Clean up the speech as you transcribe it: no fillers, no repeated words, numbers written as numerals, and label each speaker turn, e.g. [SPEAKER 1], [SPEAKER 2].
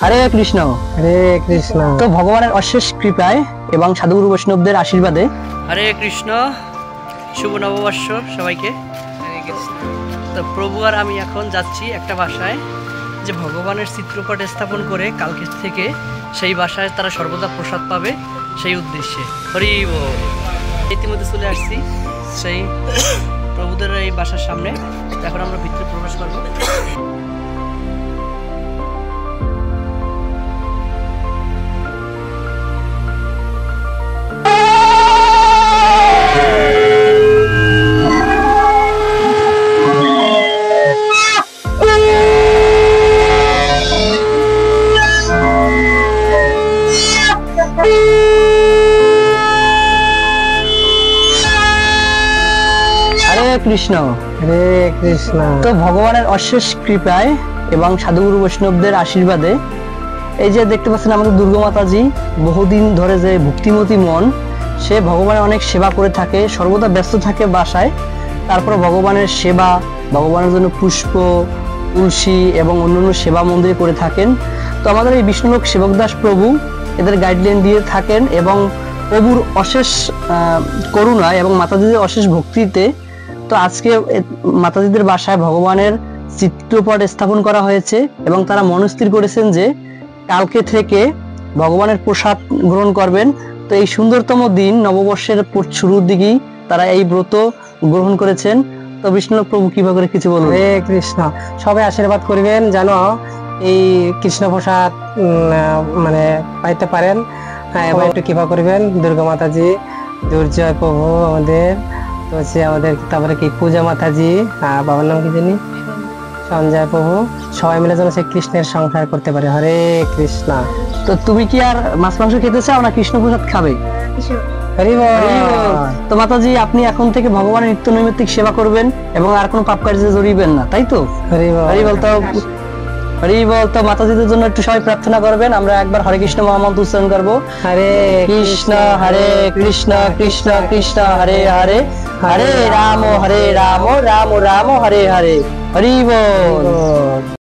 [SPEAKER 1] হরে কৃষ্ণ।
[SPEAKER 2] হরে কৃষ্ণ।
[SPEAKER 1] তো ভগবানের অশেষ কৃপায় এবং সাধুগুরু বৈষ্ণবদের আশীর্বাদে
[SPEAKER 3] হরে কৃষ্ণ। শুভ নববর্ষ সবাইকে। হরে কৃষ্ণ। তো প্রভু আর আমি এখন যাচ্ছি একটা বাসায়, যে ভগবানের চিত্রপট স্থাপন করে কালকে থেকে সেই বাসায় তারা সর্বদা প্রসাদ পাবে, সেই উদ্দেশ্যে। হরি বল। ইতিমধ্যে চলে আসছি সেই প্রভুদের এই বাসার সামনে। এখন আমরা ভিতরে প্রবেশ করবো।
[SPEAKER 1] হরে কৃষ্ণ।
[SPEAKER 2] হরে কৃষ্ণ।
[SPEAKER 1] তো ভগবানের অশেষ কৃপায় এবং সাধুগুরু বৈষ্ণবদের আশীর্বাদে এই যে দেখতে পাচ্ছেন আমাদের দুর্গা মাতাজি বহুদিন ধরে যে ভক্তিমতী মন, সে ভগবানের অনেক সেবা করে থাকে, সর্বদা ব্যস্ত থাকে বাসায়। তারপর ভগবানের সেবা, ভগবানের জন্য পুষ্প, তুলসী এবং অন্যান্য সেবা মন্দিরে করে থাকেন। তো আমাদের এই বিষ্ণুলোক সেবক দাস প্রভু এদের গাইডলাইন দিয়ে থাকেন এবং প্রভুর অশেষ করুণায় এবং মাতাজিদের অশেষ ভক্তিতে তো আজকে মাতাজিদের বাসায় ভগবানের চিত্রপট স্থাপন করা হয়েছে এবং তারা মনস্থির করেছেন যে কালকে থেকে ভগবানের প্রসাদ গ্রহণ করবেন। তো এই সুন্দরতম দিন নববর্ষের শুরুর দিকেই তারা এই ব্রত গ্রহণ করেছেন। তো বিষ্ণু প্রভু কিভাবে করে কিছু বলুন।
[SPEAKER 2] হরে কৃষ্ণ। সবাই আশীর্বাদ করবেন যেন এই কৃষ্ণ প্রসাদ মানে পাইতে পারেন। এবং একটু কৃপা করবেন দুর্গা মাতাজি, দুর্জয় প্রভু আমাদের, তো হচ্ছে আমাদের তারপরে কি পূজা মাতাজি, বাবার নাম কি জানি, সঞ্জয় প্রভু, সবাই মিলে যেন সেই কৃষ্ণের সংসার করতে পারে। হরে কৃষ্ণ।
[SPEAKER 1] তো তুমি কি আর মাছ মাংস খেতে চাও না কৃষ্ণ প্রসাদ খাবে?
[SPEAKER 2] হরি বল।
[SPEAKER 1] তো মাতাজি আপনি এখন থেকে ভগবানের নিত্য নৈমিত্তিক সেবা করবেন এবং আর কোনো পাপ কার্যে জড়িবেন না, তাই তো?
[SPEAKER 2] হরি বল।
[SPEAKER 1] হরি বল। তো হরি বল। তো মাতাজিদের জন্য একটু সবাই প্রার্থনা করবেন। আমরা একবার হরে কৃষ্ণ মহামন্ত্র উচ্চারণ করবো।
[SPEAKER 2] হরে
[SPEAKER 1] কৃষ্ণ হরে কৃষ্ণ কৃষ্ণ কৃষ্ণ হরে হরে, হরে রাম রাম রাম হরে হরে। হরি বল।